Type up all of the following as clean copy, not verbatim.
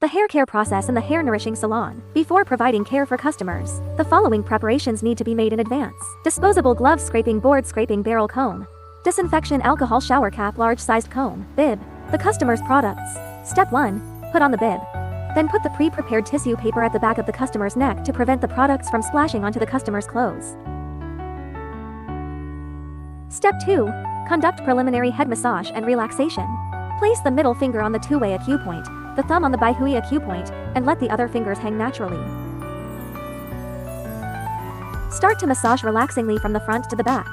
The hair care process in the hair nourishing salon. Before providing care for customers, the following preparations need to be made in advance. Disposable gloves, scraping board, scraping barrel comb. Disinfection alcohol shower cap, large-sized comb. Bib. The customer's products. Step 1. Put on the bib. Then put the pre-prepared tissue paper at the back of the customer's neck to prevent the products from splashing onto the customer's clothes. Step 2. Conduct preliminary head massage and relaxation. Place the middle finger on the two-way acupoint, the thumb on the bihui acupoint, and let the other fingers hang naturally. Start to massage relaxingly from the front to the back.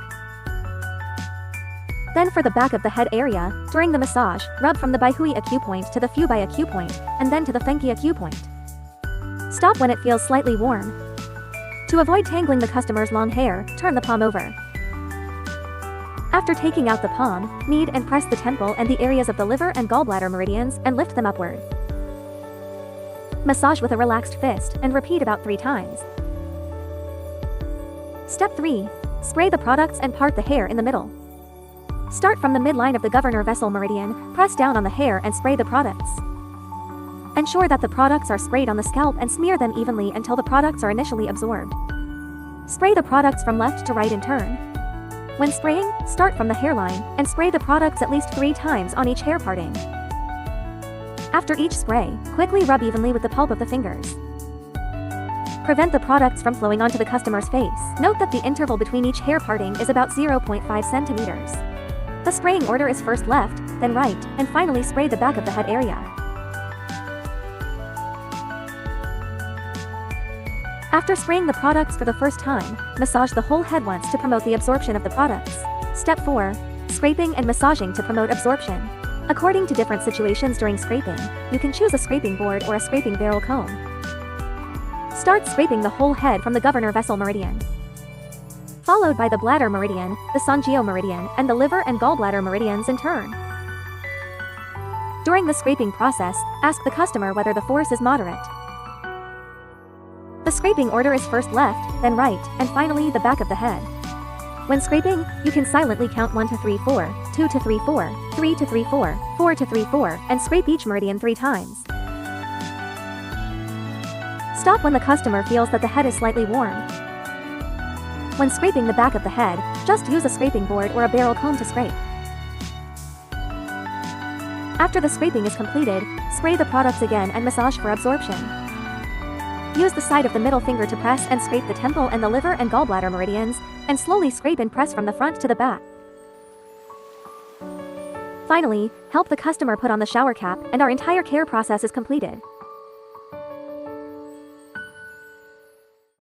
Then for the back of the head area, during the massage, rub from the bihui acupoint to the fubai acupoint, and then to the fenki acupoint. Stop when it feels slightly warm. To avoid tangling the customer's long hair, turn the palm over. After taking out the palm, knead and press the temple and the areas of the liver and gallbladder meridians and lift them upward. Massage with a relaxed fist and repeat about 3 times. Step 3. Spray the products and part the hair in the middle. Start from the midline of the governor vessel meridian, press down on the hair and spray the products. Ensure that the products are sprayed on the scalp and smear them evenly until the products are initially absorbed. Spray the products from left to right in turn. When spraying, start from the hairline and spray the products at least 3 times on each hair parting. After each spray, quickly rub evenly with the pulp of the fingers. Prevent the products from flowing onto the customer's face. Note that the interval between each hair parting is about 0.5 centimeters. The spraying order is first left, then right, and finally spray the back of the head area. After spraying the products for the first time, massage the whole head once to promote the absorption of the products. Step 4. Scraping and massaging to promote absorption. According to different situations during scraping, you can choose a scraping board or a scraping barrel comb. Start scraping the whole head from the governor vessel meridian, followed by the bladder meridian, the sangio meridian, and the liver and gallbladder meridians in turn. During the scraping process, ask the customer whether the force is moderate. The scraping order is first left, then right, and finally the back of the head. When scraping, you can silently count 1 to 3 4, 2 to 3 4, 3 to 3 4, 4 to 3 4, and scrape each meridian 3 times. Stop when the customer feels that the head is slightly warm. When scraping the back of the head, just use a scraping board or a barrel comb to scrape. After the scraping is completed, spray the products again and massage for absorption. Use the side of the middle finger to press and scrape the temple and the liver and gallbladder meridians, and slowly scrape and press from the front to the back. Finally, help the customer put on the shower cap, and our entire care process is completed.